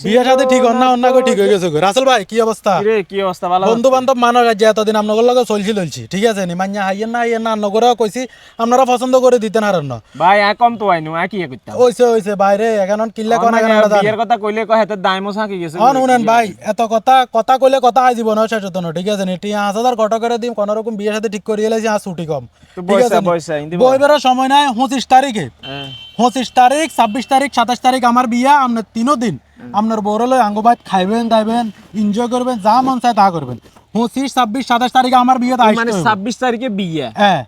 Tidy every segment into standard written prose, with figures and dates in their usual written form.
বিয়ে সাথে ঠিক অন্য অন্য করে ঠিক হয়ে গেছে গো। রাসেল ভাই কি অবস্থা? রে কি অবস্থা? ভালো বন্ধু বান্ধব মানার যে এতদিন আপনাদের লগে চলছি ঠিক আছে নি মাইয়া হাইয়েন না নগরেও কইছি আপনারা পছন্দ করে দিতেন আর না ভাই কম তো আইনু কি করতাম ওইছে বাইরে এখন কিল্লা কোন এখন বিয়ের কথা কইলে কয় হাতে দাইমো সাকি গেছে শুনেন ভাই এত কথা কইলে কথা আই জীবন শেষ হতো না ঠিক আছে নি 5,000 কত করে দিম কোন রকম বিয়ের সাথে ঠিক করিয়ে লাইছি আর ছুটি কম ঠিক আছে বইবের সময় নাই 25 তারিখে 25 তারিখ 26 তারিখ 27 তারিখ আমার বিয়া আপনার 3 দিন আপনার বড় লই আঙ্গবাদ খাইবেন দাইবেন এনজয় করবেন যা মন চায় তা করবেন 25 26 27 তারিখে আমার বিয়ে মানে 26 তারিখে বিয়ে হ্যাঁ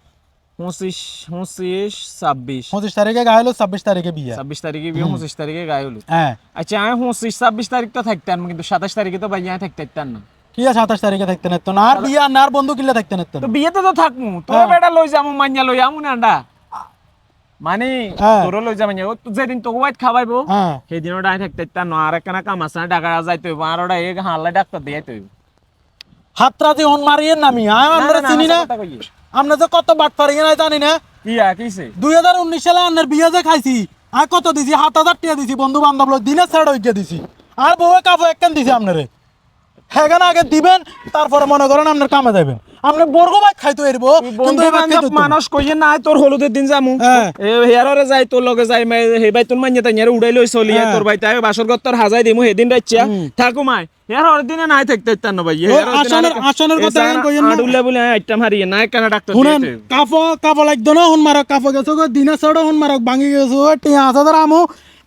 25 তারিখে গায়ে হলো 26 তারিখে বিয়ে 26 তারিখে বিয়ে 25 তারিখে গায়ে হলো হ্যাঁ আচ্ছা আমি 25 26 তারিখ তো থাকতাম কিন্তু 27 তারিখে তো ভাইয়া থাকতাম না কি 27 তারিখে থাকতে না তো না আর বিয়ে না আর বন্ধু কিল্লা থাকতে না তো বিয়েতে তো থাকমু তোর বেটা লই যামু মাইয়া লই আমু না আন্ডা মানে তোর লই যাম মাইয়া তো যেদিন তোকে বাইত খাওয়াইবো সেই দিনও ডাই থাকতাম না আর একখানা কাম আছে না ঢাকা যাইতে হইব আর ওটা এক হাল্লা ডাক্তার দিয়াইতে হইব হাতরাতে হন মারিয়েন না আমি আমরা চিনি না আমরা তো কত বাট পারি না জানি না কিছে 2019 সালে আন্নার বিয়ে যে খাইছি আর কত দিছি 7,000 টাকা দিছি বন্ধু বান্ধব লোক দিনে ছেড়ে হইকে দিছি আর বউয়ে কাপড় একখান দিছি আপনারে হ্যাঁ আগে দিবেন তারপরে মনে করেন আপনার কামে যাবেন আপনি বর্গ ভাত খাইতো এরবো কিন্তু মানুষ কইয়ে নাই তোর হলুদের দিন যামু হেয়ারে যাই তোর লগে যাই হে ভাই তোর মাইয়া তাই উড়াই লই চলিয়া তোর ভাই তাই বাসর ঘর তোর হাজাই দিমু হেদিন রাইছা থাকু মাই হেয়ার দিনে নাই থাকতে না ভাই আসনের কথা এখন কইেন না আডুলে বলে আইটাম হারিয়ে নাই কেন ডাক্তার শুনেন কাফ লাগতো না হুন মারক কাফ গেছো দিনে ছড়ো হুন মারক ভাঙি গেছো 5,000 আমু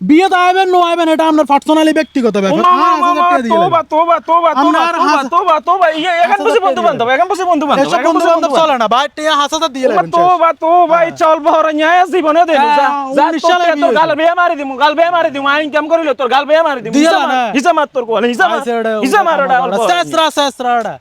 বিয়ে দাইবেন নো আইবেন এটা আপনার পার্সোনালি ব্যক্তিগত ব্যাপার তোবা তোবা তোবা তোবা তোবা এখন বসে বন্ধু বান্ধব চলে না ভাই 5,000 দিয়ে লাগবেন তোবা তোবা চল বহর ন্যায় জীবনে দেলু যা তোর গাল বে মারি দিমু আইন কাম করিল তোর গাল বে মারি দিমু হিসাব তোর কোলে হিসাব মারডা শেষরা